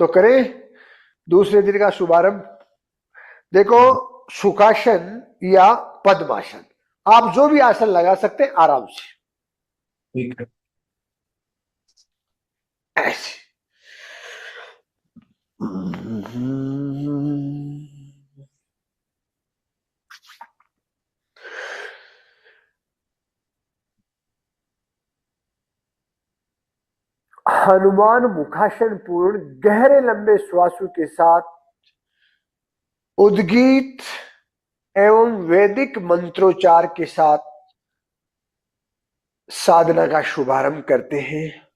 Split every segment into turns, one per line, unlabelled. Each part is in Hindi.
तो करें दूसरे दिन का शुभारंभ। देखो, सुखासन या पद्मासन, आप जो भी आसन लगा सकते हैं आराम से,
ठीक है।
ऐसे। हनुमान मुखासन पूर्ण गहरे लंबे श्वासों के साथ उद्गीत एवं वैदिक मंत्रोच्चार के साथ साधना का शुभारंभ करते हैं।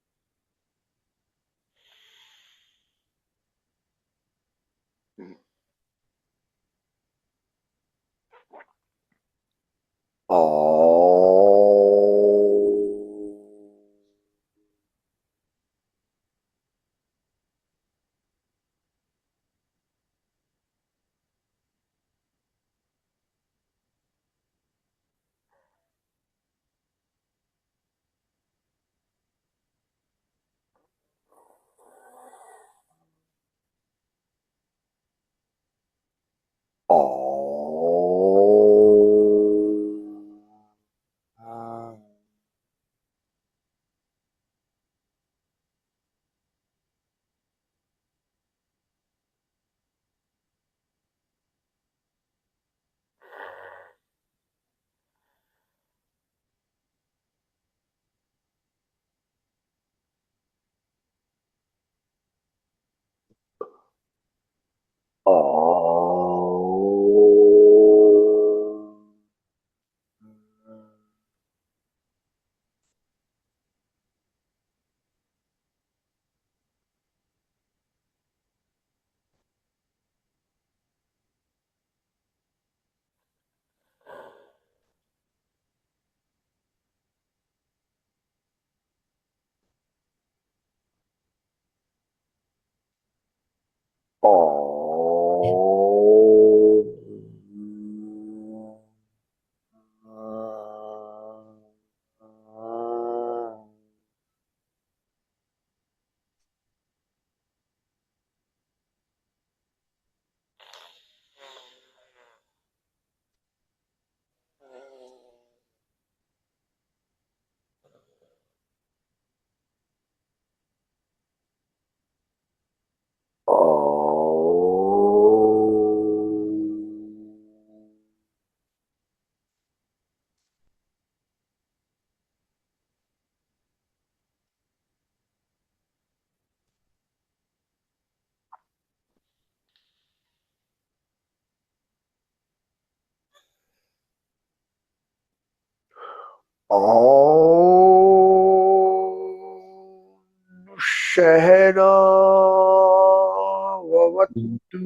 शहनावतु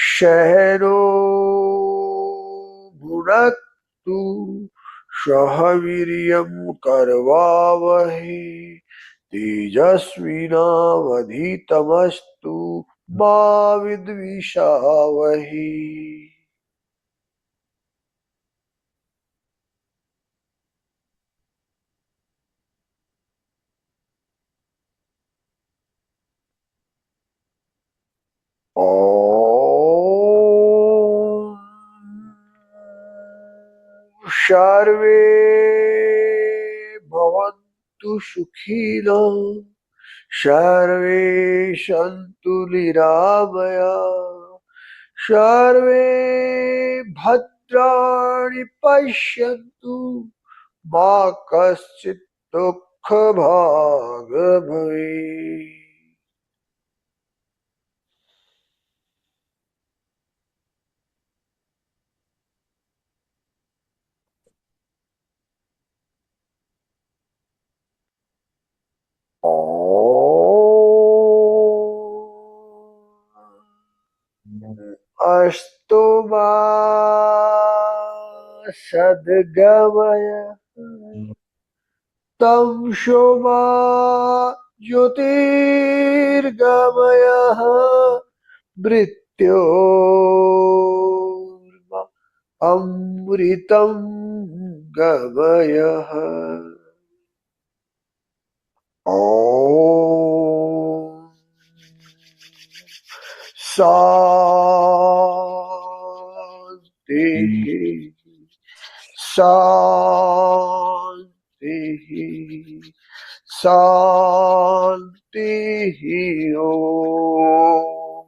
शहनो भुनक्तु सह वीर्यं करवावहै तेजस्विनावधीतमस्तु मा विद्विषावहै। ओम सर्वे भवन्तु सुखिनः सर्वे सन्तु निरामयाः सर्वे भद्राणि पश्यन्तु मा कश्चित् दुःखभाग् भवेत्। अस्तु मा सद्गमय तमसो मा ज्योतिर्गमय मृत्योर्मा अमृतं गमय। ओम शांति शांति शांति ओम।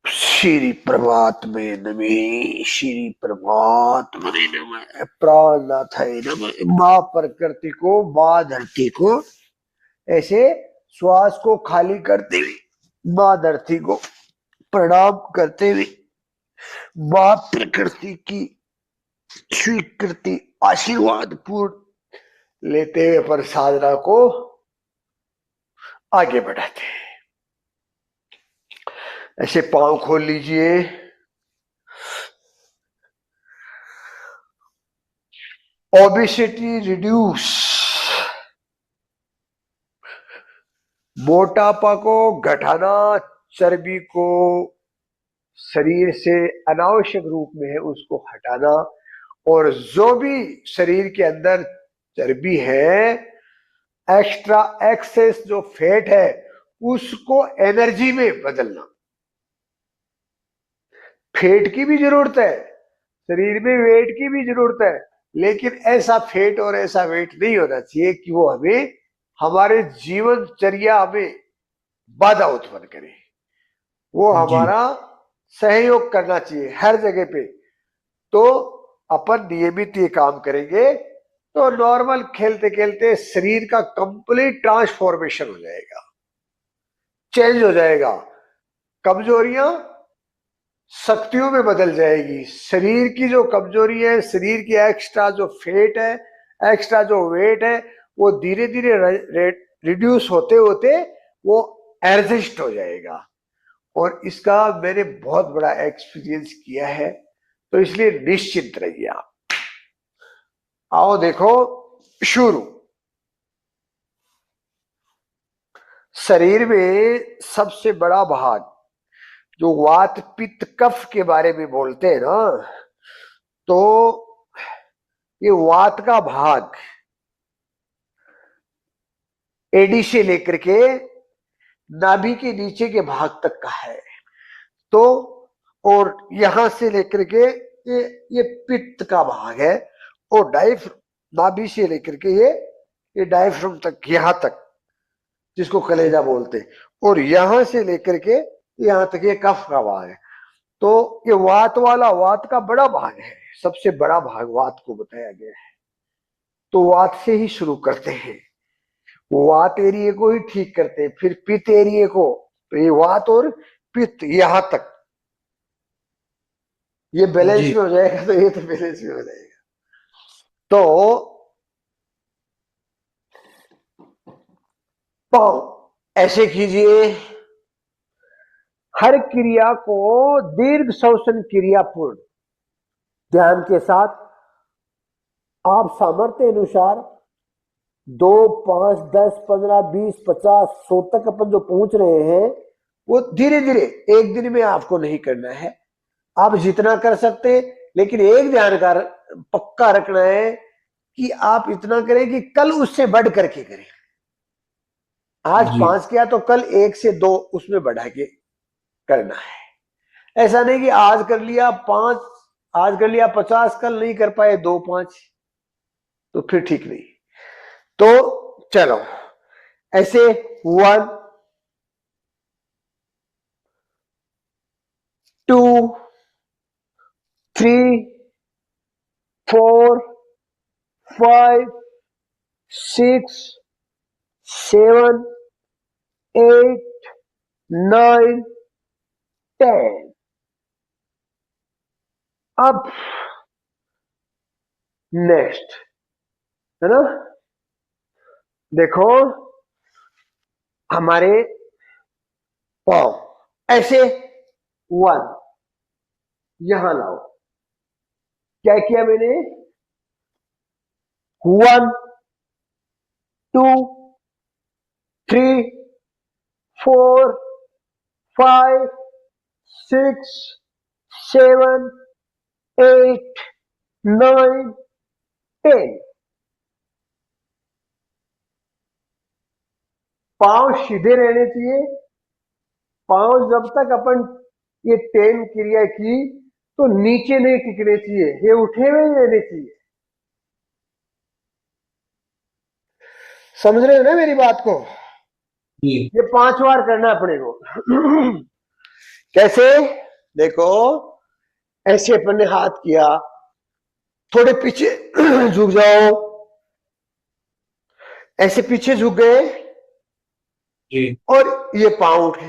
श्री परमात्मे नमः। श्री परमात्मने नमः। प्राणनाथाय नमः। माँ प्रकृति को, माँ धरती को ऐसे श्वास को खाली करते हुए माँ धरती को प्रणाम करते हुए माँ प्रकृति की स्वीकृति आशीर्वाद पूर्ण लेते हुए पर साधना को आगे बढ़ाते हैं। ऐसे पांव खोल लीजिए। ओबेसिटी रिड्यूस, मोटापा को घटाना, चर्बी को शरीर से अनावश्यक रूप में है उसको हटाना, और जो भी शरीर के अंदर चर्बी है, एक्स्ट्रा एक्सेस जो फैट है, उसको एनर्जी में बदलना। फैट की भी जरूरत है, शरीर में वेट की भी जरूरत है, लेकिन ऐसा फैट और ऐसा वेट नहीं होना चाहिए कि वो हमें, हमारे जीवनचर्या में बाधा उत्पन्न करे। वो
जी
हमारा सहयोग करना चाहिए हर जगह पे। तो अपन नियमित ये काम करेंगे तो नॉर्मल खेलते खेलते शरीर का कंप्लीट ट्रांसफॉर्मेशन हो जाएगा, चेंज हो जाएगा। कमजोरियां शक्तियों में बदल जाएगी। शरीर की जो कमजोरी है, शरीर की एक्स्ट्रा जो फैट है, एक्स्ट्रा जो वेट है, वो धीरे धीरे रिड्यूस होते होते वो एडजस्ट हो जाएगा। और इसका मैंने बहुत बड़ा एक्सपीरियंस किया है, तो इसलिए निश्चिंत रहिए आप। आओ देखो शुरू। शरीर में सबसे बड़ा भाग जो वात पित्त कफ के बारे में बोलते हैं ना, तो ये वात का भाग एडी से लेकर के नाभि के नीचे के भाग तक का है। तो और यहां से लेकर के ये पित्त का भाग है, और नाभि से लेकर के ये डायफ्राम तक, यहां तक, जिसको कलेजा बोलते हैं, और यहां से लेकर के यहां तक ये कफ का भाग है। तो ये वात वाला, वात का बड़ा भाग है, सबसे बड़ा भाग वात को बताया गया है। तो वात से ही शुरू करते हैं, वात एरिए को ही ठीक करते हैं, फिर पित्त एरिए को। तो ये वात और पित्त यहां तक ये बैलेंस
जी
में हो जाएगा, तो ये तो बैलेंस में हो जाएगा। तो पांव ऐसे कीजिए। हर क्रिया को दीर्घ श्वसन क्रिया पूर्ण ध्यान के साथ आप सामर्थ्य अनुसार 2, 5, 10, 15, 20, 50, 100 तक अपन जो पहुंच रहे हैं, वो धीरे धीरे, एक दिन में आपको नहीं करना है। आप जितना कर सकते हैं, लेकिन एक ध्यान का पक्का रखना है कि आप इतना करें कि कल उससे बढ़ करके करें। आज
जी
5 किया तो कल 1 से 2 उसमें बढ़ा के करना है। ऐसा नहीं कि आज कर लिया 5, आज कर लिया 50, कल नहीं कर पाए 2, 5, तो फिर ठीक नहीं। तो चलो ऐसे 1, 2, 3, 4, 5, 6, 7, 8, 9, 10। अब नेक्स्ट है ना, देखो हमारे पांव ऐसे 1 यहां लाओ। क्या किया मैंने? 1, 2, 3, 4, 5, 6, 7, 8, 9, 10। पांव सीधे रहने चाहिए। पांव जब तक अपन ये 10 क्रिया की तो नीचे नहीं टिकने चाहिए, ये उठे हुए ही रहने चाहिए। समझ रहे हो ना मेरी बात को?
जी।
ये 5 बार करना है अपने को। कैसे? देखो, ऐसे अपन ने हाथ किया, थोड़े पीछे झुक जाओ, ऐसे पीछे झुक गए
जी।
और ये पांव उठे,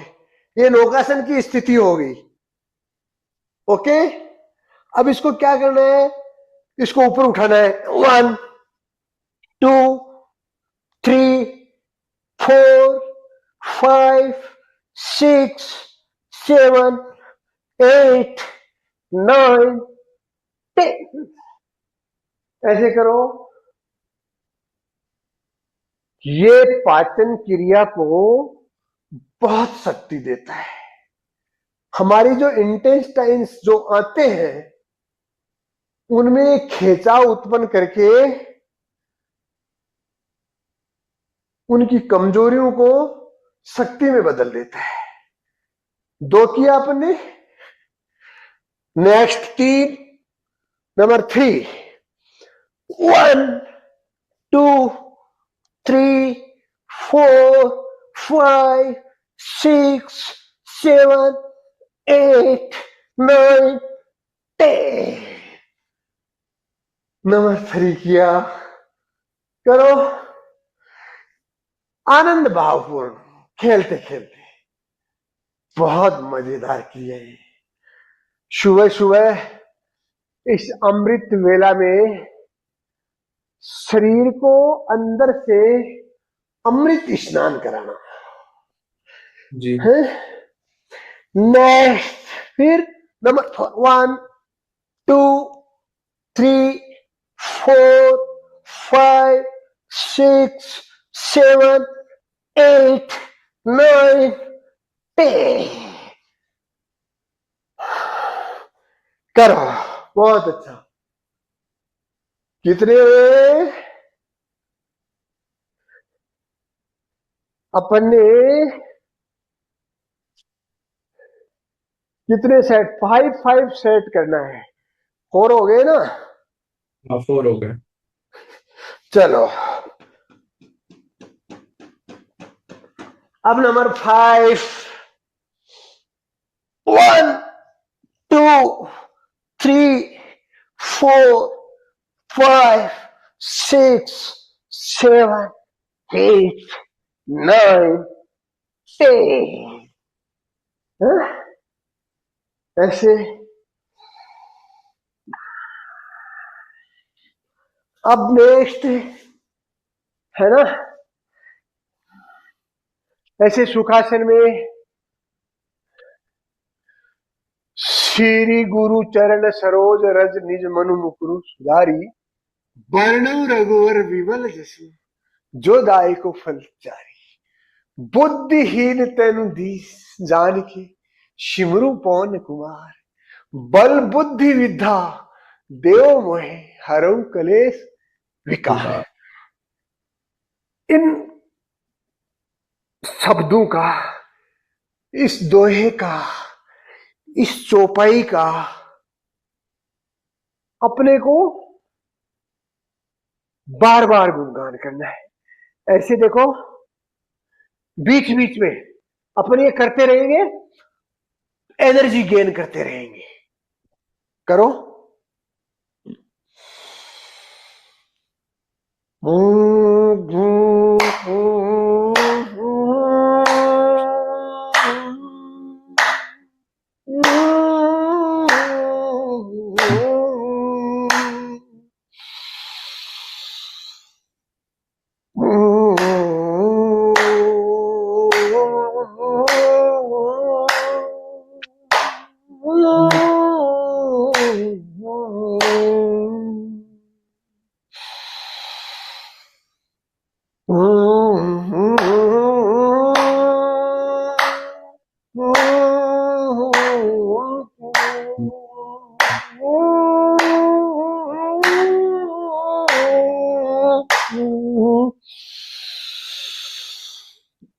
ये नौकासन की स्थिति हो गई। ओके, अब इसको क्या करना है? इसको ऊपर उठाना है। 1 2 3 4 5 6 7 8 9 10। ऐसे करो। ये पाचन क्रिया को बहुत शक्ति देता है। हमारी जो इंटेस्टाइन्स जो आते हैं उनमें खिंचाव उत्पन्न करके उनकी कमजोरियों को शक्ति में बदल देता है। 2 किया आपने। Next 3, number 3, 1 2 3 4 5 6 7 8 9 10। नंबर 3 किया। करो आनंद भावपूर्ण, खेलते खेलते। बहुत मजेदार क्रिया है। सुबह सुबह इस अमृत वेला में शरीर को अंदर से अमृत स्नान कराना
जी।
है। नेक्स्ट, फिर नंबर 1 2 3 4 5 6 7 8 9 10। करो, बहुत अच्छा। कितने हुए? अपन ने कितने सेट? 5 सेट करना है। 4 हो गए ना?
हाँ, 4 हो गए।
चलो, अब नंबर 5। 1 2 3 4 5 6 7 8 9 10। ऐसे। अब नेक्स्ट है ना, ऐसे सुखासन में श्री गुरु चरण सरोज रज निज मनु मुकुरु सुधारी, वर्णु रघुवर विमल जसु, जो दाय को फल चारी। बुद्धिहीन तनु दीस जान के, शिमरु पवन कुमार। बल बुद्धि विद्या देव मोहे, हरऊ कलेश विकार। इन शब्दों का, इस दोहे का, इस चौपाई का अपने को बार बार गुणगान करना है। ऐसे देखो, बीच बीच में अपन ये करते रहेंगे, एनर्जी गेन करते रहेंगे। करो।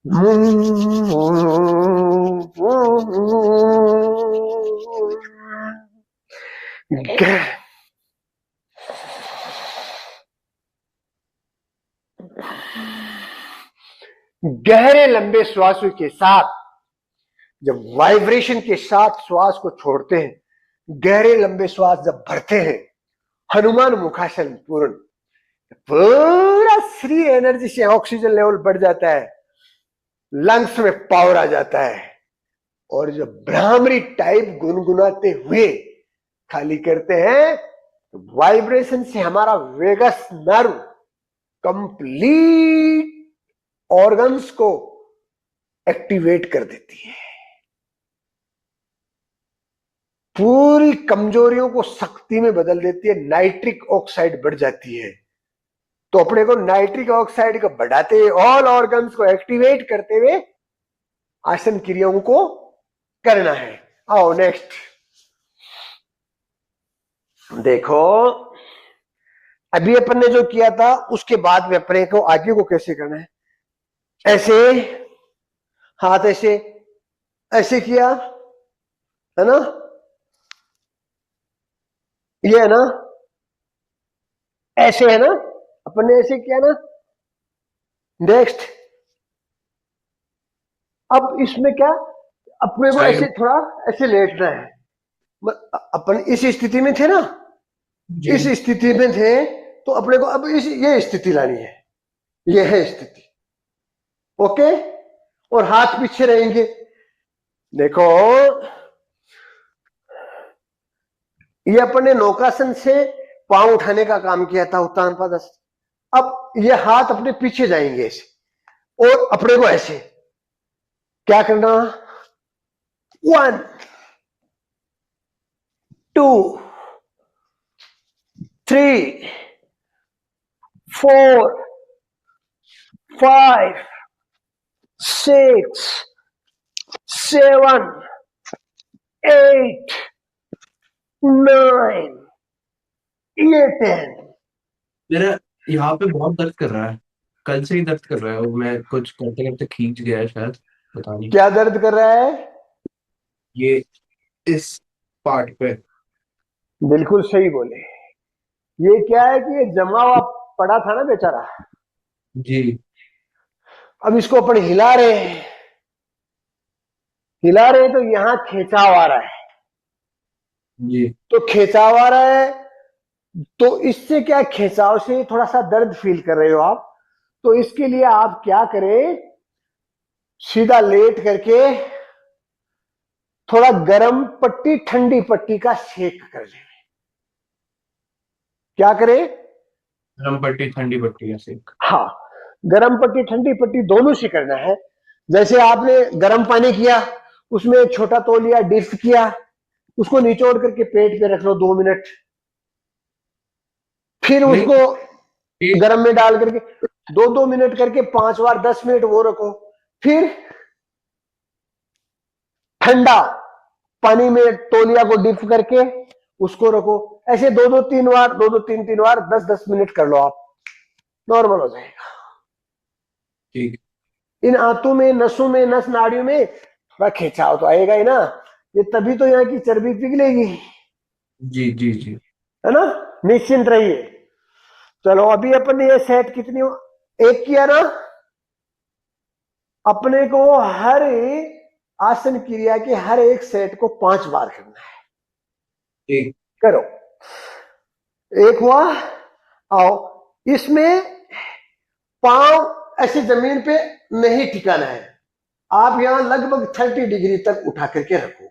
गहरे लंबे श्वासों के साथ, जब वाइब्रेशन के साथ श्वास को छोड़ते हैं, गहरे लंबे श्वास जब भरते हैं, हनुमान मुखासन पूर्ण, पूरा शरीर एनर्जी से ऑक्सीजन लेवल बढ़ जाता है, लंग्स में पावर आ जाता है, और जब भ्रामरी टाइप गुनगुनाते हुए खाली करते हैं, वाइब्रेशन से हमारा वेगस नर्व कंप्लीट ऑर्गन्स को एक्टिवेट कर देती है, पूरी कमजोरियों को शक्ति में बदल देती है, नाइट्रिक ऑक्साइड बढ़ जाती है। तो अपने को नाइट्रिक ऑक्साइड को बढ़ाते हुए, ऑल ऑर्गन्स को एक्टिवेट करते हुए आसन क्रियाओं को करना है। आओ नेक्स्ट देखो, अभी अपन ने जो किया था उसके बाद में अपने को आगे को कैसे करना है। ऐसे हाथ ऐसे ऐसे किया है ना, ये है ना, ऐसे है ना, अपन ने ऐसे किया ना। नेक्स्ट, अब इसमें क्या, अपने को ऐसे थोड़ा ऐसे लेटना है। अपन इस स्थिति में थे ना, इस स्थिति में थे, तो अपने को अब ये स्थिति लानी है, ये है स्थिति। ओके, और हाथ पीछे रहेंगे। देखो, ये अपन ने नौकासन से पांव उठाने का काम किया था, उत्तान पादहस्त। अब ये हाथ अपने पीछे जाएंगे ऐसे, और अपने को ऐसे क्या करना, 1 2 3 4 5 6 7 8 9 ये 10।
मेरा यहाँ पे बहुत दर्द कर रहा है, कल से ही दर्द कर रहा है, और मैं कुछ करते करते खींच गया है शायद, पता नहीं
क्या दर्द कर रहा है?
ये इस पार्ट पे।
बिल्कुल सही बोले। ये क्या है कि ये जमा हुआ पड़ा था ना बेचारा,
जी
अब इसको अपन हिला रहे हैं, हिला रहे हैं, तो यहां खिंचाव आ रहा है,
जी
तो खिंचाव आ रहा है, तो इससे क्या, खिंचाव से थोड़ा सा दर्द फील कर रहे हो आप, तो इसके लिए आप क्या करें, सीधा लेट करके थोड़ा गर्म पट्टी ठंडी पट्टी का सेक कर ले। क्या करें?
गर्म पट्टी ठंडी पट्टी ऐसे।
हाँ, गर्म पट्टी ठंडी पट्टी दोनों से करना है। जैसे आपने गर्म पानी किया, उसमें एक छोटा तौलिया डिप किया, उसको निचोड़ करके पेट पे रख लो 2 मिनट, फिर
नहीं,
उसको गर्म में डाल करके 2-2 मिनट करके 5 बार 10 मिनट वो रखो, फिर ठंडा पानी में तौलिया को डिप करके उसको रखो, ऐसे 2-2 3 बार, 2-2 3-3 बार 10-10 मिनट कर लो, आप नॉर्मल हो जाएगा।
ठीक।
इन आंतों में, नसों में, नस नाड़ियों में थोड़ा खिंचाव तो आएगा ही ना, ये तभी तो यहाँ की चर्बी पिघलेगी,
जी जी जी
है ना। निश्चिंत रहिए। चलो, अभी अपन ने ये सेट कितनी, एक किया ना, अपने को हर आसन क्रिया के हर एक सेट को 5 बार करना है।
ठीक।
करो, एक हुआ। आओ, इसमें पांव ऐसे जमीन पे नहीं टिकाना है, आप यहां लगभग 30 डिग्री तक उठा करके रखो।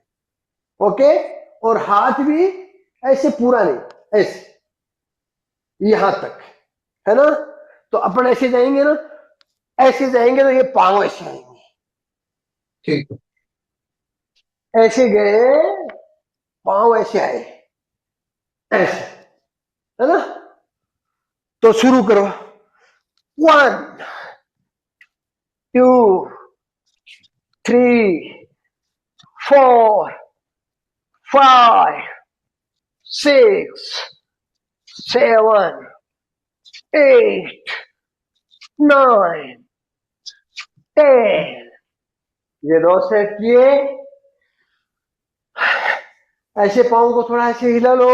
ओके, और हाथ भी ऐसे पूरा नहीं, ऐसे यहां तक, है ना। तो अपन ऐसे जाएंगे ना, ऐसे जाएंगे तो ये पांव ऐसे आएंगे,
ठीक।
ऐसे गए, पांव ऐसे आए, ऐसे, है ना। तो शुरू करो, 1 2 3 4 5 6 7 8 9 10। ये 2 सेट किए। ऐसे पाँव को थोड़ा ऐसे हिला लो।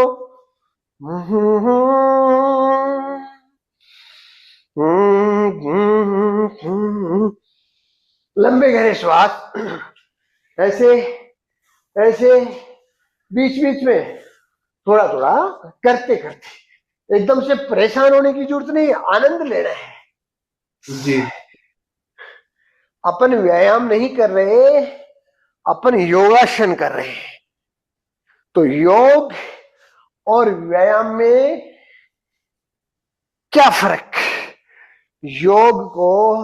लंबे गहरे श्वास। ऐसे ऐसे बीच बीच में थोड़ा थोड़ा करते करते। एकदम से परेशान होने की जरूरत नहीं, आनंद लेना है।
जी।
अपन व्यायाम नहीं कर रहे, अपन योगासन कर रहे हैं। तो योग और व्यायाम में क्या फर्क? योग को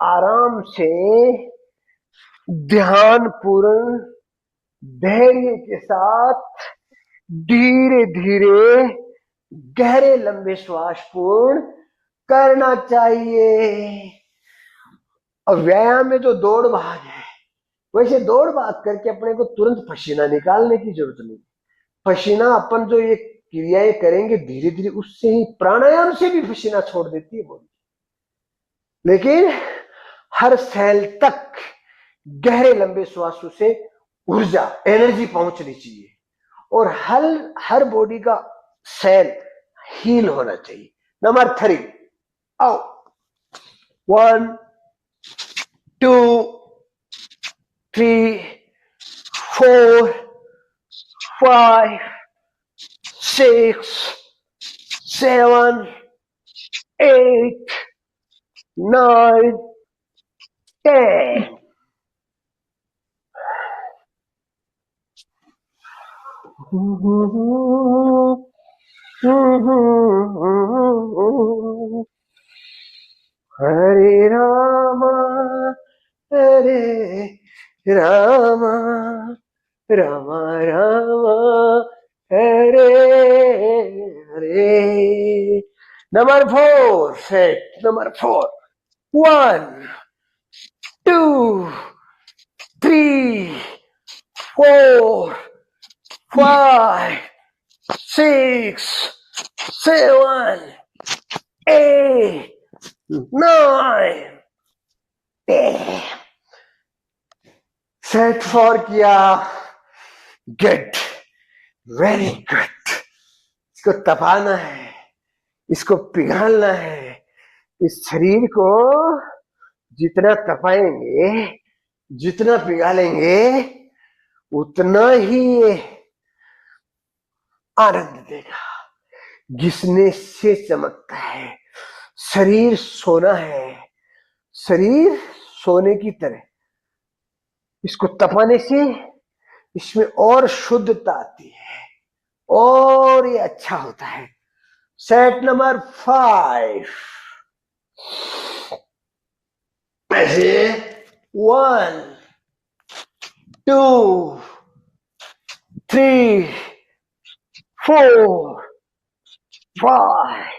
आराम से, ध्यान पूर्ण, धैर्य के साथ, धीरे धीरे, गहरे लंबे श्वास पूर्ण करना चाहिए। और व्यायाम में जो दौड़ भाग है, वैसे दौड़ भाग करके अपने को तुरंत पसीना निकालने की जरूरत नहीं। पसीना अपन जो ये क्रियाएं करेंगे धीरे धीरे, उससे ही, प्राणायाम से भी पसीना छोड़ देती है बॉडी। लेकिन हर सेल तक गहरे लंबे श्वासों से ऊर्जा, एनर्जी पहुंचनी चाहिए। और हर बॉडी का सेल हील होना चाहिए। नंबर 3, आओ। 1 2 3 4 5 6 7 8 9 10। Hare Rama Hare Rama, Rama Rama Hare Hare. Number 4 set. Number 4, 1 2 3 4 5 6 7 8 9 10। Set 4 किया। Good, very good. इसको तपाना है, इसको पिघालना है। इस शरीर को जितना तपाएंगे, जितना पिघालेंगे, उतना ही ये आनंद देगा। घिसने से चमकता है। शरीर सोना है, शरीर सोने की तरह। इसको तपाने से इसमें और शुद्धता आती है और ये अच्छा होता है। सेट नंबर 5, ऐसे 1 2 3 4 5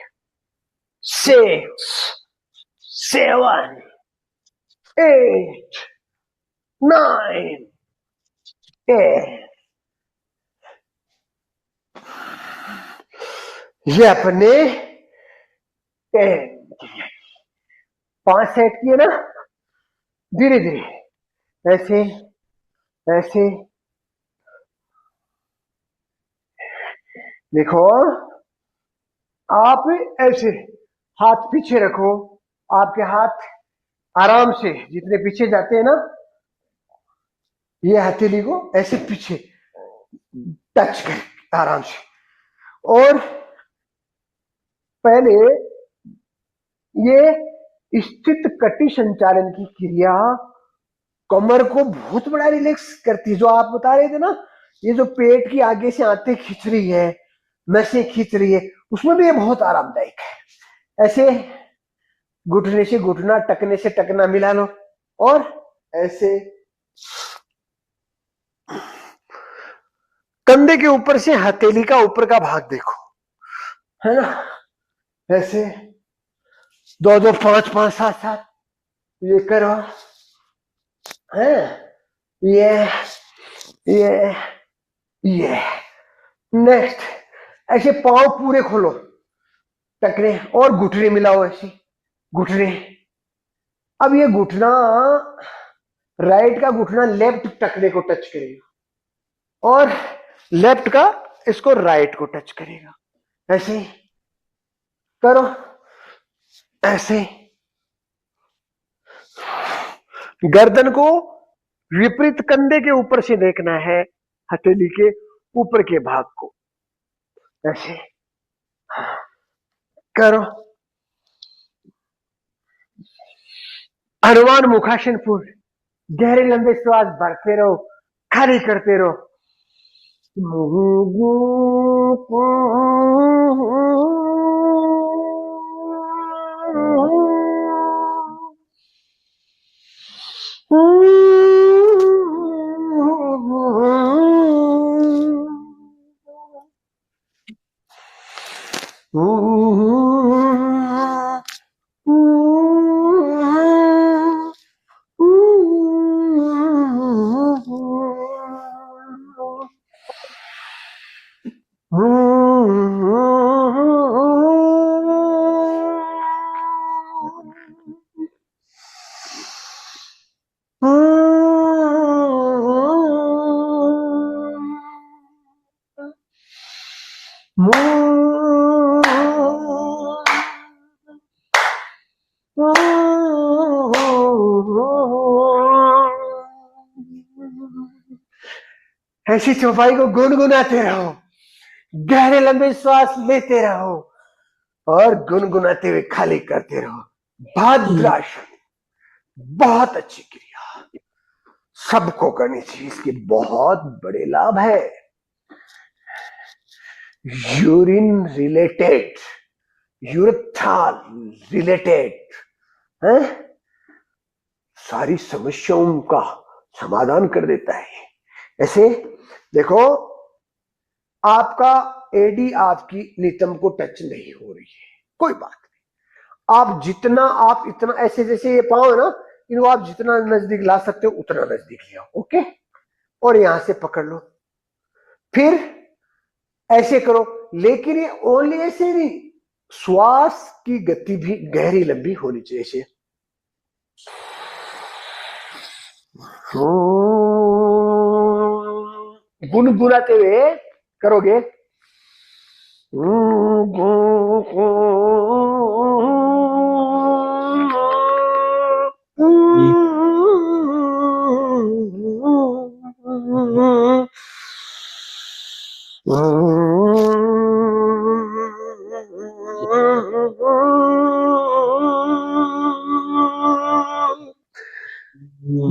6 7 8 9 10। ये अपने 10 5 सेट किए ना, धीरे धीरे ऐसे ऐसे। देखो, आप ऐसे हाथ पीछे रखो। आपके हाथ आराम से जितने पीछे जाते हैं ना, ये हथेली को ऐसे पीछे टच कर आराम से। और पहले ये स्थित कटी संचालन की क्रिया कमर को बहुत बड़ा रिलैक्स करती है। जो आप बता रहे थे ना, ये जो पेट की आगे से आंतें खींच रही है, नसें खींच रही है, उसमें भी ये बहुत आरामदायक है। ऐसे घुटने से घुटना, टकने से टकना मिला लो। और ऐसे कंधे के ऊपर से हथेली का ऊपर का भाग देखो, है ना। ऐसे 2 2 5 5 7 7 ये करो, है। ये ये ये नेक्स्ट, ऐसे पांव पूरे खोलो, टकरे और घुटने मिलाओ। ऐसे घुटने अब ये घुटना, राइट का घुटना लेफ्ट टखने को टच करेगा और लेफ्ट का इसको राइट को टच करेगा। ऐसे करो, ऐसे। गर्दन को विपरीत कंधे के ऊपर से देखना है, हथेली के ऊपर के भाग को। ऐसे करो। हनुमान मुखासन पूर्ण, गहरे लंबे श्वास भरते रहो, खाली करते रहो। ऐसी चौपाई को गुनगुनाते रहो, गहरे लंबे श्वास लेते रहो और गुनगुनाते हुए खाली करते रहो। भद्रासन बहुत अच्छी क्रिया, सबको करनी चाहिए, इसके बहुत बड़े लाभ है। यूरिन रिलेटेड, यूरेथ्रल रिलेटेड है, सारी समस्याओं का समाधान कर देता है। ऐसे देखो, आपका एडी आपकी नितंब को टच नहीं हो रही है, कोई बात नहीं। आप जितना आप इतना ऐसे, जैसे ये पाँव है ना, इनको आप जितना नजदीक ला सकते हो उतना नजदीक ले आओ। ओके, और यहां से पकड़ लो, फिर ऐसे करो। लेकिन ये ओनली ऐसे नहीं, श्वास की गति भी गहरी लंबी होनी चाहिए। ऐसे गुनगुनाते हुए करोगे।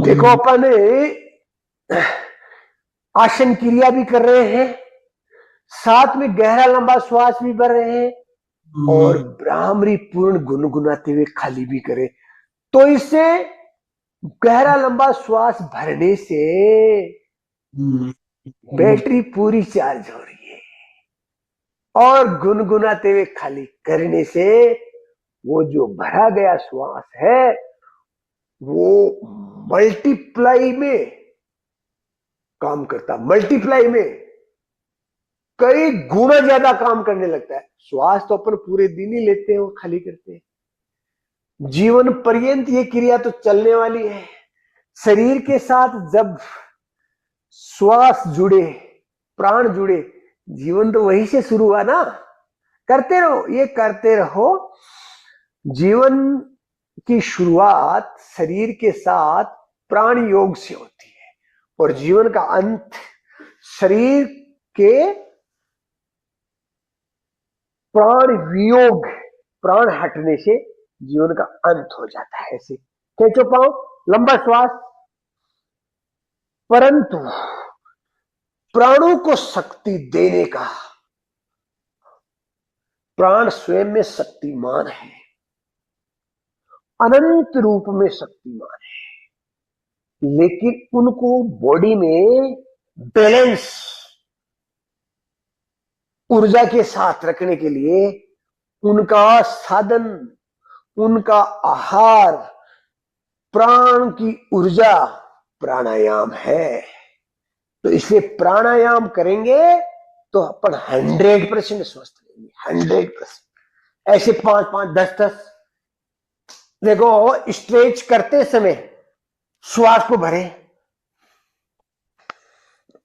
देखो, अपन आसन क्रिया भी कर रहे हैं, साथ में गहरा लंबा श्वास भी भर रहे हैं और ब्राह्मरी पूर्ण गुनगुनाते हुए खाली भी करें। तो इससे गहरा लंबा श्वास भरने से बैटरी पूरी चार्ज हो रही है और गुनगुनाते हुए खाली करने से वो जो भरा गया श्वास है वो मल्टीप्लाई में काम करता, मल्टीप्लाई में कई गुना ज्यादा काम करने लगता है। श्वास तो अपन पूरे दिन ही लेते हैं और खाली करते हैं, जीवन पर्यंत ये क्रिया तो चलने वाली है। शरीर के साथ जब श्वास जुड़े, प्राण जुड़े, जीवन तो वहीं से शुरू हुआ ना। करते रहो, ये करते रहो। जीवन की शुरुआत शरीर के साथ प्राण योग से होती है और जीवन का अंत शरीर के प्राण वियोग, प्राण हटने से जीवन का अंत हो जाता है। ऐसे खींचो पाओ, लंबा श्वास। परंतु प्राणों को शक्ति देने का, प्राण स्वयं में शक्तिमान है, अनंत रूप में शक्तिमान है, लेकिन उनको बॉडी में बैलेंस ऊर्जा के साथ रखने के लिए उनका साधन, उनका आहार, प्राण की ऊर्जा प्राणायाम है। तो इसलिए प्राणायाम करेंगे तो अपन 100% स्वस्थ रहेंगे, 100%। ऐसे 5-5, 10-10 देखो स्ट्रेच करते समय श्वास को भरे,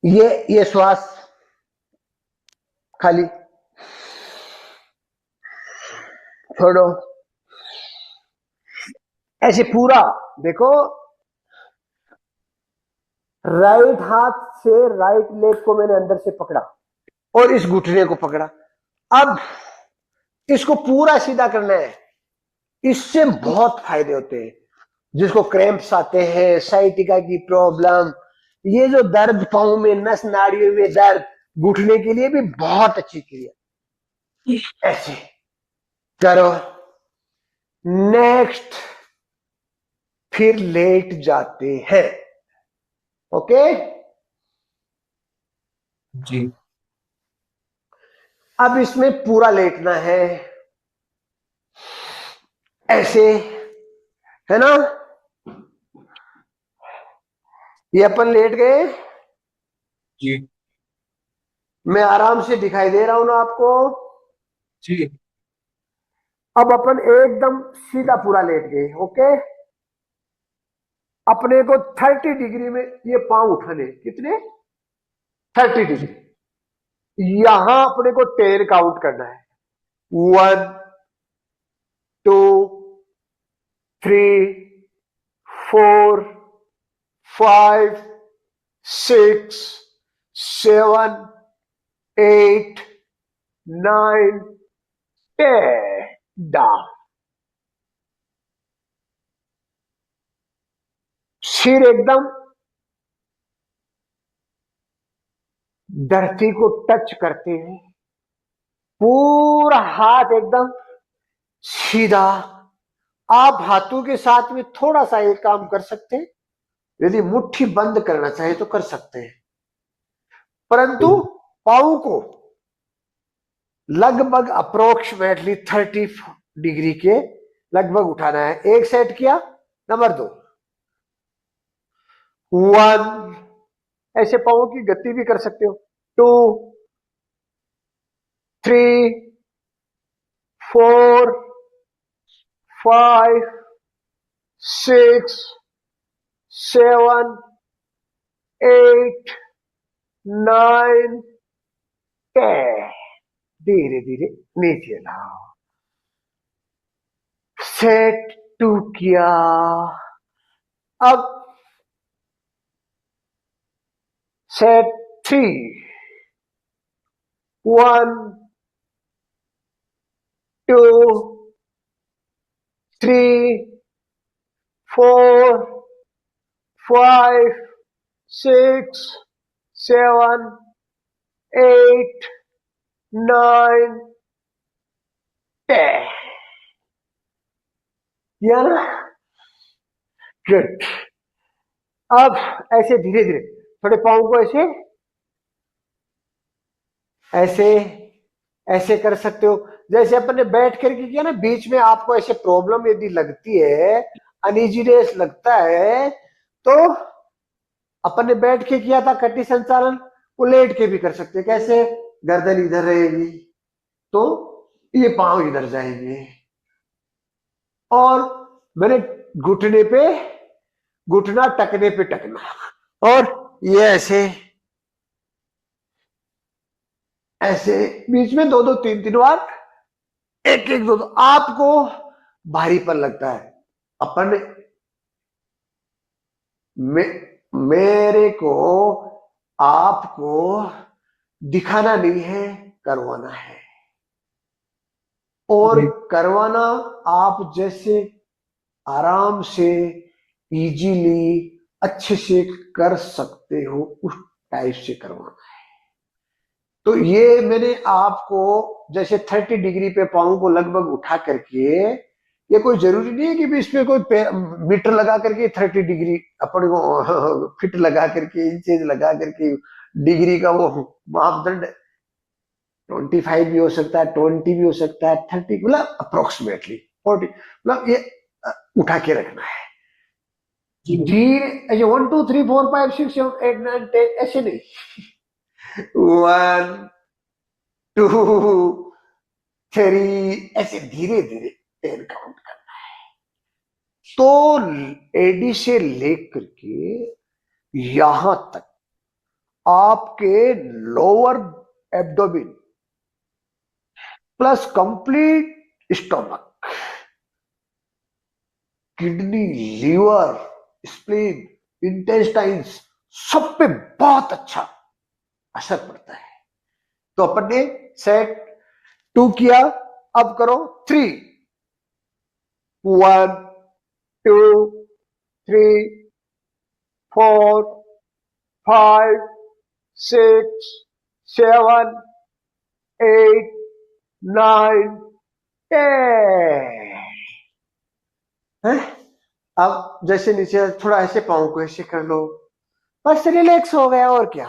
ये श्वास खाली छोड़ो, ऐसे पूरा। देखो राइट हाथ से राइट लेग को मैंने अंदर से पकड़ा और इस घुटने को पकड़ा। अब इसको पूरा सीधा करना है। इससे बहुत फायदे होते हैं। जिसको क्रैम्प्स आते हैं, साइटिका की प्रॉब्लम, ये जो दर्द पांव में, नस नाड़ियों में दर्द, घुटने के लिए भी बहुत अच्छी क्रिया। ऐसे करो। नेक्स्ट, फिर लेट जाते हैं। ओके,
जी
अब इसमें पूरा लेटना है, ऐसे, है ना। ये अपन लेट गए,
जी
मैं आराम से दिखाई दे रहा हूं ना आपको।
जी
अब अपन एकदम सीधा पूरा लेट गए। ओके, अपने को 30 डिग्री में ये पांव उठाने, कितने, 30 डिग्री। यहां अपने को 10 काउंट करना है। 1 2 3 4 5 6 7 8 9 10 डाउन। सिर एकदम धरती को टच करते हैं, पूरा हाथ एकदम सीधा। आप हाथों के साथ में थोड़ा सा एक काम कर सकते हैं, यदि मुट्ठी बंद करना चाहे तो कर सकते हैं, परंतु पांव को लगभग अप्रोक्सीमेटली 30 डिग्री के लगभग उठाना है। एक सेट किया, नंबर 2, 1, ऐसे पांव की गति भी कर सकते हो, 2 3 4 5 6 7 8 9 10। धीरे धीरे नीचे लाओ। सेट 2 किया। अब सेट 3, 1 2 3 4 5 6 7 8 9 10 किया ना। गुड। अब ऐसे धीरे धीरे थोड़े पाँव को ऐसे ऐसे ऐसे कर सकते हो, जैसे अपन ने बैठ करके किया ना। बीच में आपको ऐसे प्रॉब्लम यदि लगती है, अनइजीनेस लगता है, तो अपन ने बैठ के किया था कटी संचालन, वो लेट के भी कर सकते हैं। कैसे, गर्दन इधर रहेगी तो ये पांव इधर जाएंगे, और मैंने घुटने पे घुटना, टकने पे टकना, और ये ऐसे ऐसे बीच में 2 2 3 3 बार, एक एक 2 2। आपको भारीपन लगता है, अपन मे, मेरे को आपको दिखाना नहीं है, करवाना है। और
जी
करवाना आप जैसे आराम से, इजीली, अच्छे से कर सकते हो, उस टाइप से करवाना है। तो ये मैंने आपको जैसे 30 डिग्री पे पाँव को लगभग उठा करके, ये कोई जरूरी नहीं है कि भी इसमें कोई मीटर लगा करके 30 डिग्री अपन को फिट लगा करके, इंचेज लगा करके डिग्री का वो मापदंड 25 भी हो सकता है, 20 भी हो सकता है, 30, मतलब अप्रोक्सीमेटली 40, मतलब ये उठा के रखना है।
जी
धीरे ऐसे 1 2 3 4 5 6 7 8 9 10 ऐसे नहीं। 1 2 3 ऐसे धीरे धीरे 10 काउंट करना है। तो एडी से लेकर के यहां तक आपके lower abdomen plus complete stomach, kidney, liver, spleen, intestines, सब पे बहुत अच्छा असर पड़ता है। तो अपन ने सेट 2 किया, अब करो 3। 1 2 3 4 5 6 7 8 9 10 है। अब जैसे नीचे थोड़ा ऐसे पाँव को ऐसे कर लो, बस रिलैक्स हो गया, और क्या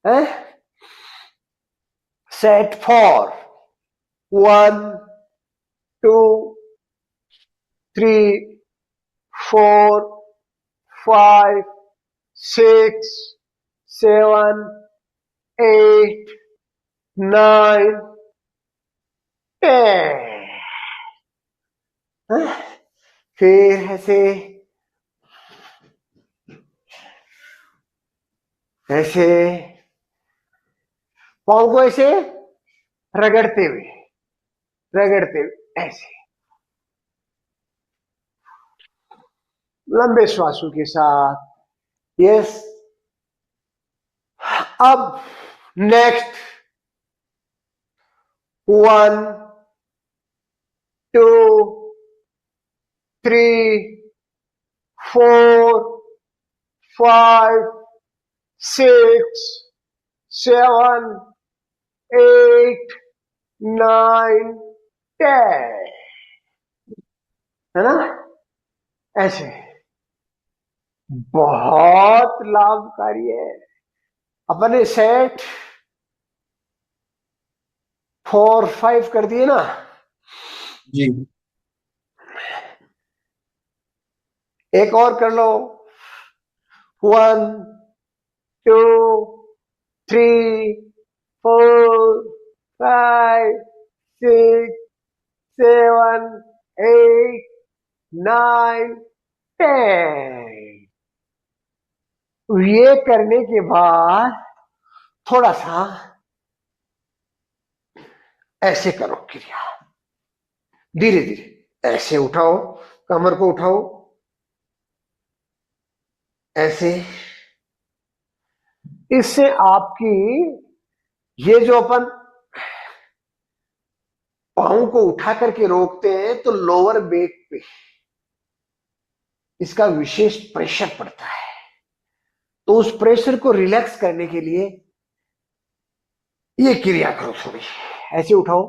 है। सेट 4 1 2 3 4 5 6 7 8 9 10। फिर ऐसे ऐसे पाँव को ऐसे रगड़ते हुए ऐसे लंबे श्वासों के साथ। यस। अब नेक्स्ट 1 2 3 4 5 6 7 8 9 10 है ना, ऐसे बहुत लाभकारी है। अपने सेट 4 5 कर दिए ना।
जी।
एक और कर लो। 1 2 3 4 5 6 7 8 9 10। ये करने के बाद थोड़ा सा ऐसे करो क्रिया, धीरे धीरे ऐसे उठाओ, कमर को उठाओ ऐसे। इससे आपकी ये जो अपन पाँव को उठा करके रोकते हैं तो लोअर बैक पे इसका विशेष प्रेशर पड़ता है। तो उस प्रेशर को रिलैक्स करने के लिए ये क्रिया करो थोड़ी। ऐसे उठाओ,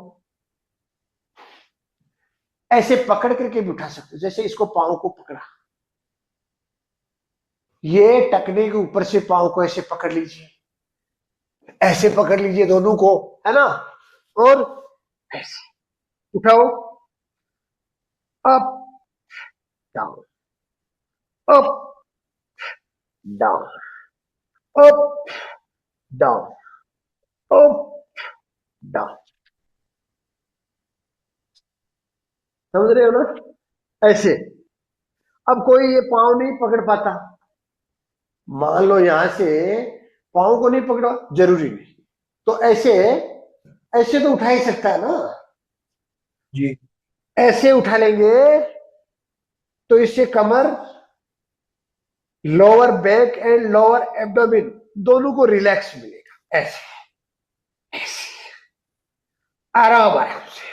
ऐसे पकड़ करके भी उठा सकते हो, जैसे इसको पाँव को पकड़ा, ये टकने के ऊपर से पाँव को ऐसे पकड़ लीजिए, ऐसे पकड़ लीजिए दोनों को, है ना, और ऐसे उठाओ, up down, up down, up down, up down. समझ रहे हो ना, ऐसे। अब कोई ये पाँव नहीं पकड़ पाता, मान लो यहां से पाँव को नहीं पकड़ा, जरूरी नहीं, तो ऐसे ऐसे तो उठा ही सकता है ना,
जी।
ऐसे उठा लेंगे तो इससे कमर, lower back and lower abdomen दोनों को रिलैक्स मिलेगा। ऐसे ऐसे आराम आराम से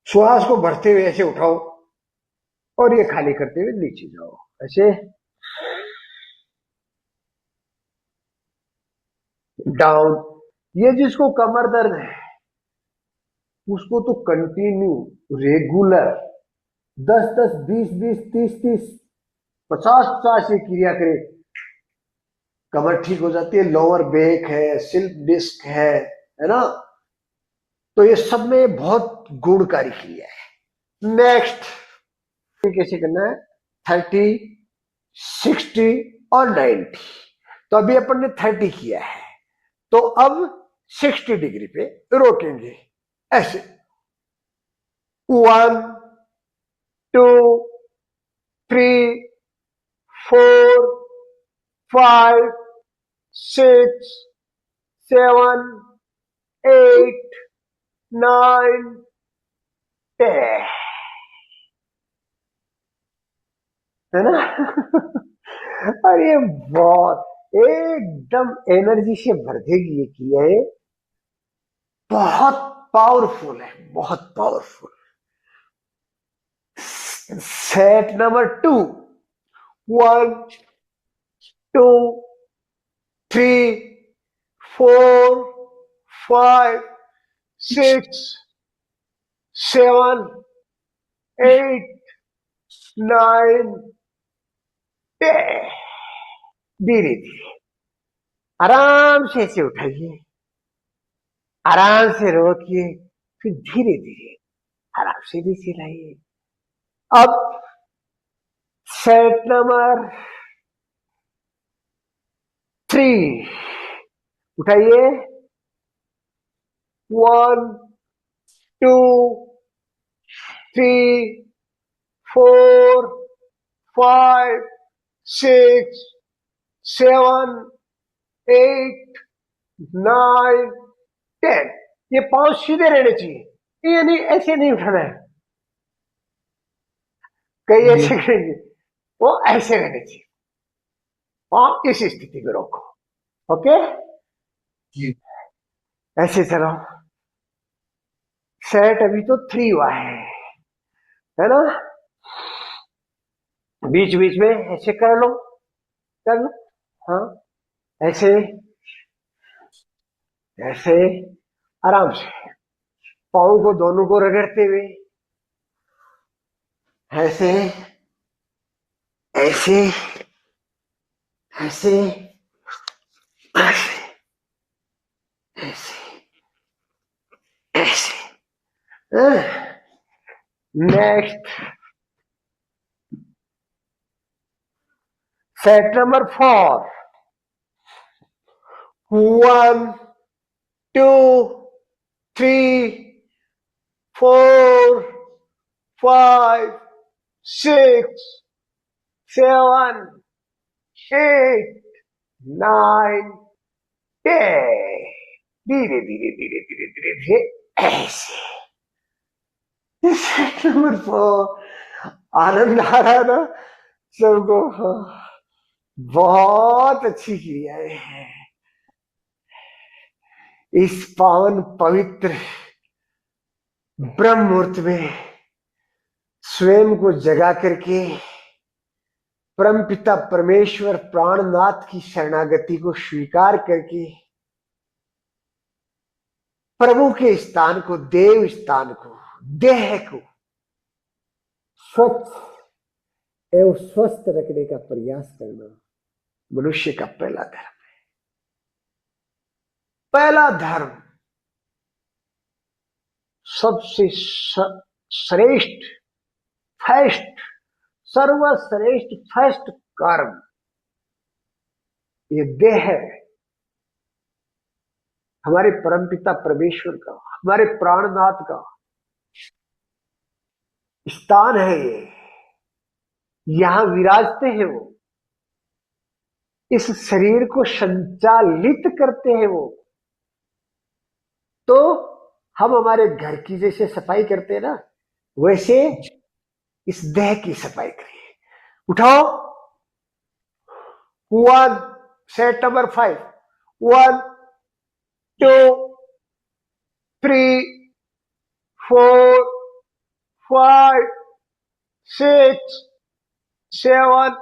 श्वास को भरते हुए ऐसे उठाओ और ये खाली करते हुए नीचे जाओ, ऐसे डाउन। ये जिसको कमर दर्द है उसको तो कंटिन्यू रेगुलर 10-10 20-20 30-30 50-50 ये क्रिया करे, कमर ठीक हो जाती है। लोअर बैक है, स्लिप डिस्क है ना, तो ये सब में बहुत गुणकारी क्रिया है। नेक्स्ट कैसे करना है, 30 60 और 90। तो अभी अपन ने 30 किया है, तो अब 60 डिग्री पे रोकेंगे ऐसे, 1 2 3 4 5 6 7 8 9 10, है ना? और ये बहुत एकदम एनर्जी से भर देगी ये किया है, बहुत पावरफुल है, बहुत पावरफुल। Set number 2, 1 2 3 4 5 6 7 8 9 10। धीरे धीरे आराम से ऐसे उठाइए, आराम से रोकिए, फिर धीरे धीरे आराम से नीचे लाइए। अब सेट नंबर 3, उठाइए। 1 2 3 4 5 6 7 8 9 10। ये पांव सीधे रहने चाहिए, ये नहीं, ऐसे नहीं उठाना है। कई
जी
ऐसे करेंगे, वो ऐसे रहने चाहिए। पांव इस स्थिति में रखो, ओके?
जी
ऐसे चलो। सेट अभी तो 3 हुआ है ना? बीच बीच में ऐसे कर लो, कर लो। हाँ, ऐसे ऐसे आराम से पाँव को दोनों को रगड़ते हुए, ऐसे ऐसे ऐसे ऐसे ऐसे ऐसे। Next, set number 4, 1 2 3 4 5 6 7 8 9 10। धीरे धीरे धीरे धीरे धीरे धीरे ऐसे। सेट नंबर 4, आनंद आ रहा है ना सबको? हाँ, बहुत अच्छी क्रिया है। इस पावन पवित्र ब्रह्म मुहूर्त में स्वयं को जगा करके परम पिता परमेश्वर प्राणनाथ की शरणागति को स्वीकार करके प्रभु के स्थान को, देव स्थान को, देह को स्वच्छ एवं स्वस्थ रखने का प्रयास करना मनुष्य का पहला धर्म है। पहला धर्म, सबसे श्रेष्ठ, फर्स्ट, सर्वश्रेष्ठ फर्स्ट कर्म ये देह है, हमारे परमपिता परमेश्वर का, हमारे प्राणनाथ का स्थान है। ये यहां विराजते हैं, वो इस शरीर को संचालित करते हैं वो। तो हम हमारे घर की जैसे सफाई करते हैं ना, वैसे इस देह की सफाई करिए। उठाओ। 1, सेट नंबर 5, 1 2 3 4 5 6 7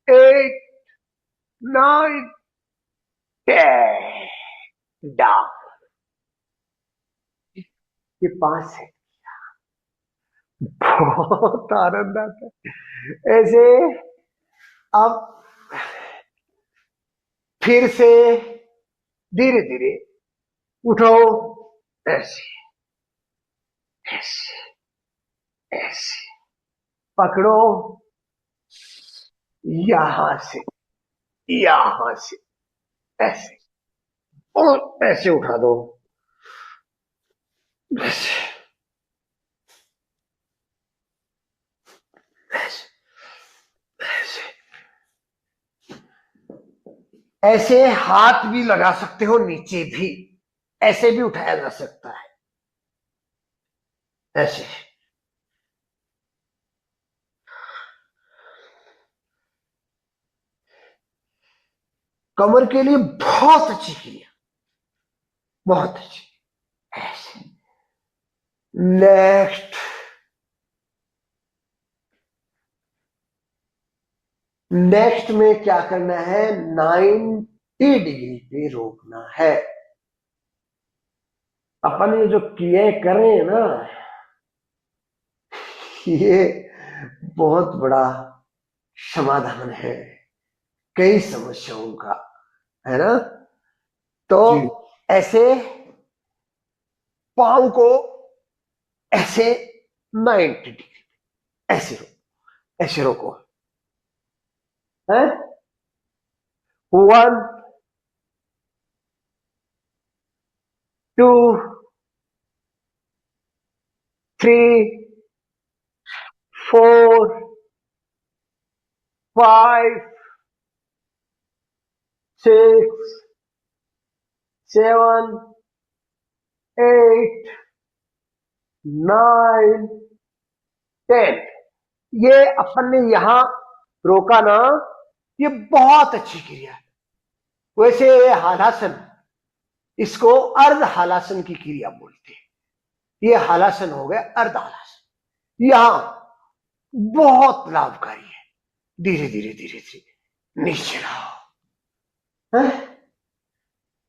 8 9 10। डाउन। ये 5 है। बहुत आनंद आता है ऐसे। अब फिर से धीरे धीरे उठो, ऐसे ऐसे ऐसे पकड़ो, यहां से ऐसे, और ऐसे उठा दो, ऐसे ऐसे हाथ भी लगा सकते हो, नीचे भी ऐसे भी उठाया जा सकता है, ऐसे। कमर के लिए बहुत अच्छी क्रिया, बहुत अच्छी। ऐसे। नेक्स्ट, नेक्स्ट में क्या करना है, 90 डिग्री पे रोकना है। अपन ये जो किए कर रहे हैं ना, ये बहुत बड़ा समाधान है कई समस्याओं का, है ना। तो
जी
ऐसे पांव को ऐसे 90 डिग्री, ऐसे रोको, ऐसे रोको है। 1 2 3 4 5 6 7 8 9 10। ये अपन ने यहां रोका ना, ये बहुत अच्छी क्रिया है। वैसे ये हालासन, इसको अर्ध हालासन की क्रिया बोलते हैं। ये हालासन हो गया, अर्ध हालासन यहां बहुत लाभकारी है। धीरे धीरे धीरे धीरे नीचे लाओ, हैं?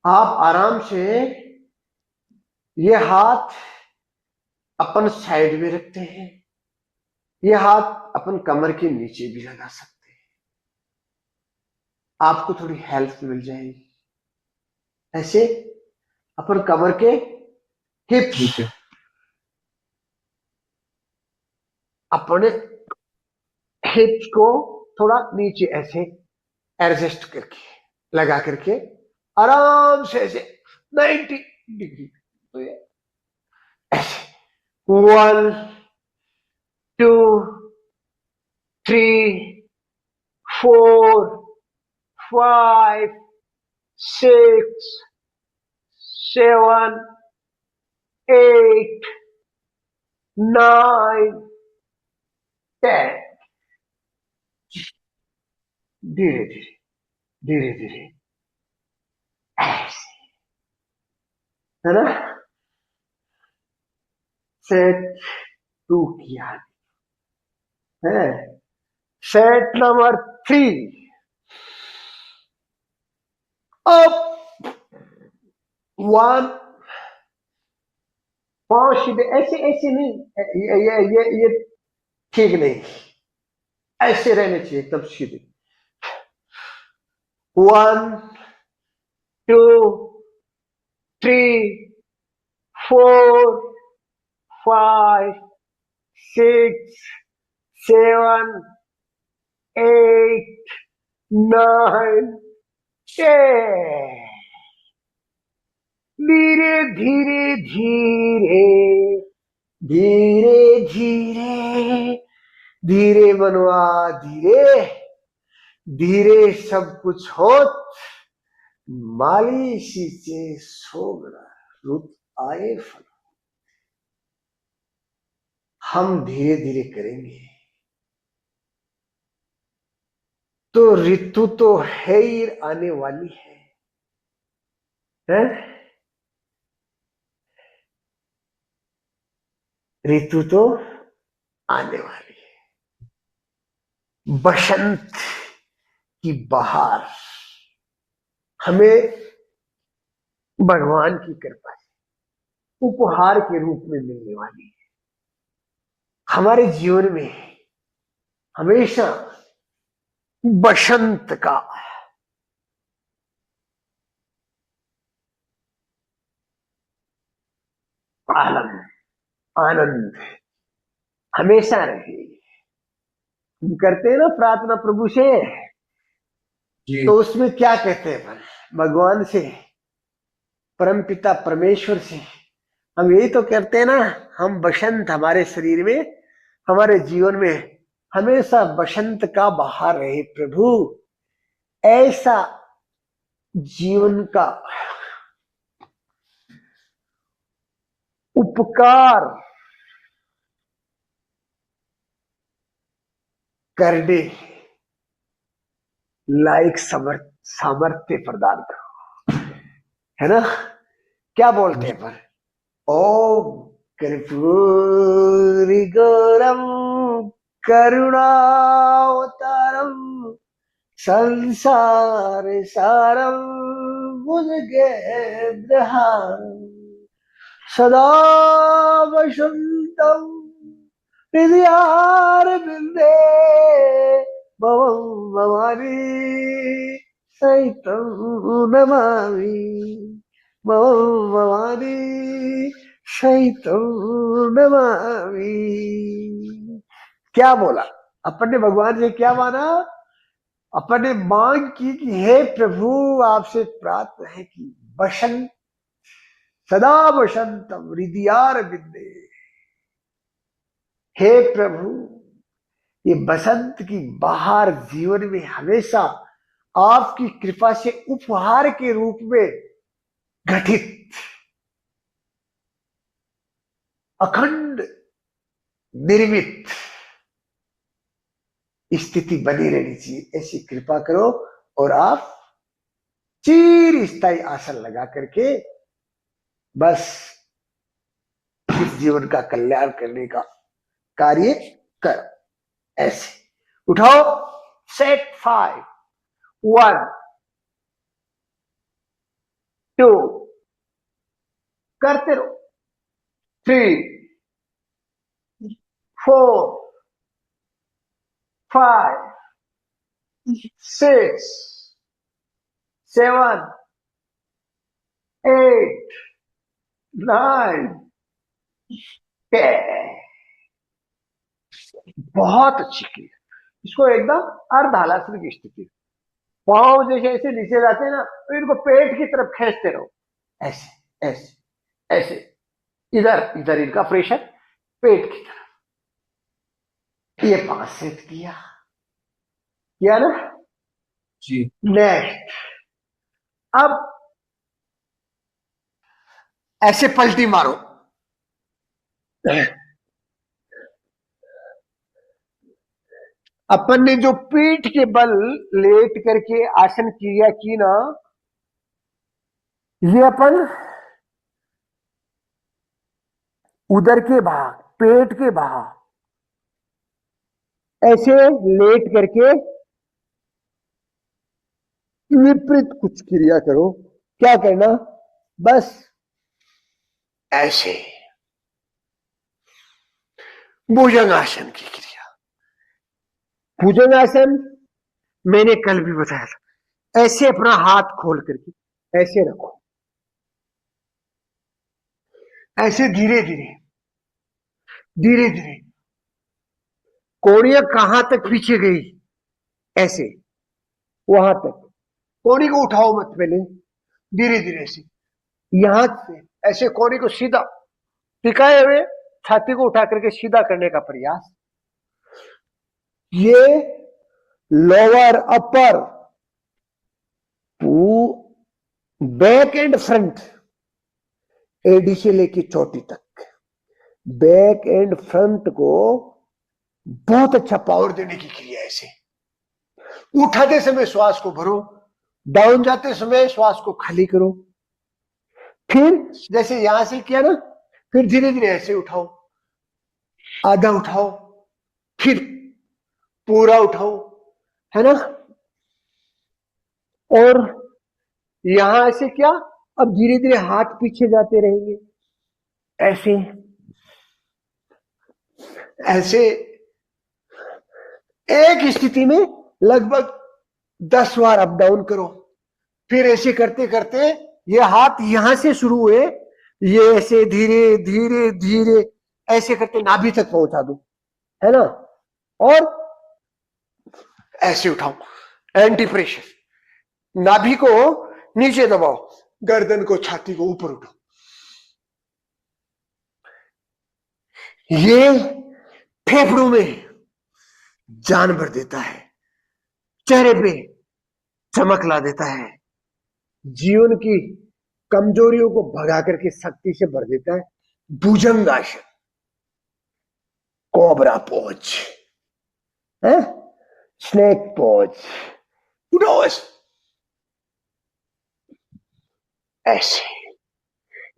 आप आराम से ये हाथ अपन साइड में रखते हैं, ये हाथ अपन कमर के नीचे भी लगा सकते हैं, आपको थोड़ी हेल्प मिल जाएगी। ऐसे अपन कमर के हिप्स,
नीचे।
अपने हिप्स को थोड़ा नीचे ऐसे एडजस्ट करके लगा करके आराम से ऐसे 90 डिग्री, तो ये ऐसे 1 2 3 4 5 6 7 8 9 10। धीरे धीरे धीरे धीरे ऐसे, है ना। सेट 2 किया है। सेट नंबर 3, अब 1, पांव सीधे ऐसे ऐसे नहीं, ये ठीक नहीं, ऐसे रहने चाहिए एकदम सीधे। 1 2 3 4 5 6 7 8 9 10। धीरे धीरे धीरे धीरे धीरे धीरे बनवा, धीरे धीरे सब कुछ होत, माली सींचे सोगरा रुत आए फल। हम धीरे धीरे करेंगे तो ऋतु तो है ही आने वाली है? ऋतु तो आने वाली है, बसंत की बहार हमें भगवान की कृपा से उपहार के रूप में मिलने वाली है। हमारे जीवन में हमेशा बसंत का आनंद आनंद हमेशा रहे। हम करते हैं ना प्रार्थना प्रभु से,
जी
तो उसमें क्या कहते हैं भगवान से, परम पिता परमेश्वर से हम यही तो कहते हैं ना, हम बसंत हमारे शरीर में, हमारे जीवन में हमेशा बसंत का बहार रहे प्रभु। ऐसा जीवन का उपकार करने लायक सामर्थ्य प्रदान करो, है ना। क्या बोलते हैं पर, ओम कर्पूरी गौरम करुणावतारम संसार सारम भुजगेन्द्रहारम सदा वसंतम हृदयारविंदे भवं भवानी सहितं नमामि, भवं भवानी सहितं नमामि। क्या बोला अपन ने, भगवान से क्या माना, अपन ने मांग की कि हे प्रभु आपसे प्रार्थना है कि वसंत, सदा वसंतम हृदयारविंदे, हे प्रभु ये बसंत की बहार जीवन में हमेशा आपकी कृपा से उपहार के रूप में घटित अखंड निर्मित स्थिति बनी रहनी चाहिए, ऐसी कृपा करो। और आप चिर स्थायी आसन लगा करके बस इस जीवन का कल्याण करने का कार्य करो। ऐसे उठाओ, सेट 5 1 2 करते रहो, 3 4 5 6 7 8 9 10। बहुत अच्छी की, इसको एकदम अर्ध हलासन की स्थिति, पांव जैसे ऐसे नीचे जाते हैं ना, तो इनको पेट की तरफ खींचते रहो, ऐसे ऐसे ऐसे, इधर इधर इनका प्रेशर पेट की तरफ। ये 5 सेट किया ना
जी।
नेक्स्ट, अब ऐसे पलटी मारो, अपन ने जो पीठ के बल लेट करके आसन क्रिया की ना, ये अपन उदर के भाग, पेट के भाग ऐसे लेट करके विपरीत कुछ क्रिया करो। क्या करना, बस ऐसे भुजंगासन की क्रिया। भुजंगासन मैंने कल भी बताया था, ऐसे अपना हाथ खोल करके ऐसे रखो, ऐसे धीरे धीरे धीरे धीरे, कोड़ियां कहां तक पीछे गई, ऐसे वहां तक, कोड़ी को उठाओ मत, पहले धीरे धीरे से, यहां से ऐसे कोड़ी को सीधा टिकाए हुए छाती को उठा करके सीधा करने का प्रयास। ये lower upper back and front, एडी से लेके चोटी तक, बैक एंड फ्रंट को बहुत अच्छा पावर देने की क्रिया। ऐसे उठाते समय श्वास को भरो, डाउन जाते समय श्वास को खाली करो, फिर जैसे यहां से किया ना, फिर धीरे धीरे ऐसे उठाओ, आधा उठाओ, फिर पूरा उठाओ, है ना। और यहां ऐसे क्या, अब धीरे धीरे हाथ पीछे जाते रहेंगे, ऐसे ऐसे एक स्थिति में लगभग 10 बार अप डाउन करो। फिर ऐसे करते करते ये हाथ यहां से शुरू हुए, ये ऐसे धीरे धीरे धीरे ऐसे करते नाभि तक पहुंचा दो, है ना। और ऐसे उठाओ, एंटी प्रेशर, नाभि को नीचे दबाओ, गर्दन को, छाती को ऊपर उठाओ। ये फेफड़ों में जान भर देता है, चेहरे पे चमक ला देता है, जीवन की कमजोरियों को भगा करके शक्ति से भर देता है। भुजंगासन, कोबरा पोज है, स्नेक पोज, उडोस, ऐसे,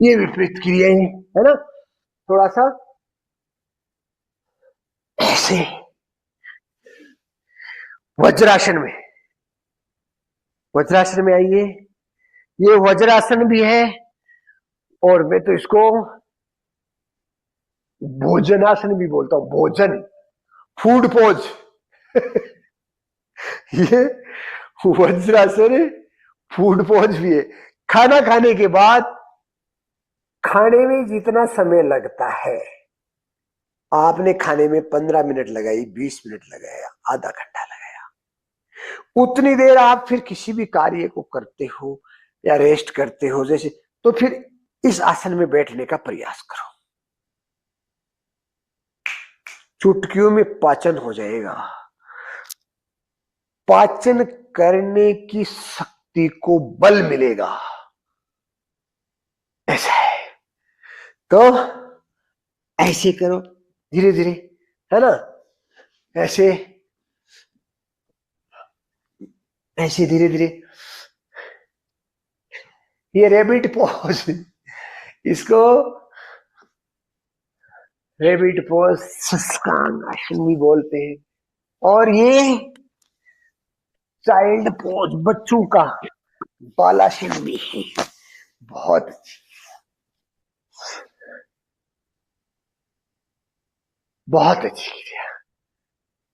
ये विपरीत क्रियाएं है ना। थोड़ा सा ऐसे, वज्रासन में, वज्रासन में आइए, ये वज्रासन भी है और मैं तो इसको भोजनासन भी बोलता हूं, भोजन, फूड पोज। ये वज्रासन है, फूड पोज भी है। खाना खाने के बाद, खाने में जितना समय लगता है, आपने खाने में 15 मिनट लगाई, 20 मिनट लगाया, आधा घंटा लगाया, उतनी देर आप फिर किसी भी कार्य को करते हो या रेस्ट करते हो जैसे, तो फिर इस आसन में बैठने का प्रयास करो। चुटकियों में पाचन हो जाएगा। पाचन करने की शक्ति को बल मिलेगा, ऐसा है। तो ऐसे करो धीरे धीरे, है ना, ऐसे ऐसे धीरे धीरे। ये रेबिट पोज, इसको रेबिट पोज, शुष्कांग आसन भी बोलते हैं। और ये चाइल्ड पोज, बच्चों का बालासन भी है। बहुत अच्छी, बहुत अच्छी क्रिया।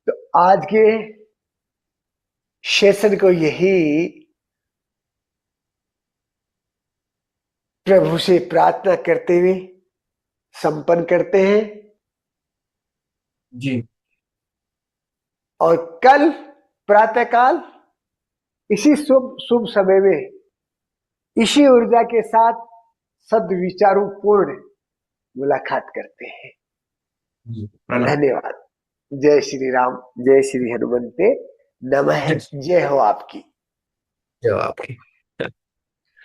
तो आज के सेशन को यही प्रभु से प्रार्थना करते हुए संपन्न करते हैं।
जी।
और कल प्रातःकाल इसी शुभ शुभ समय में, इसी ऊर्जा के साथ सद्विचारों पूर्ण मुलाकात करते हैं।
जी, प्रणाम।
धन्यवाद। जय श्री राम, जय श्री हनुमंते नमः।
जय
जय हो आपकी।
जय आपकी।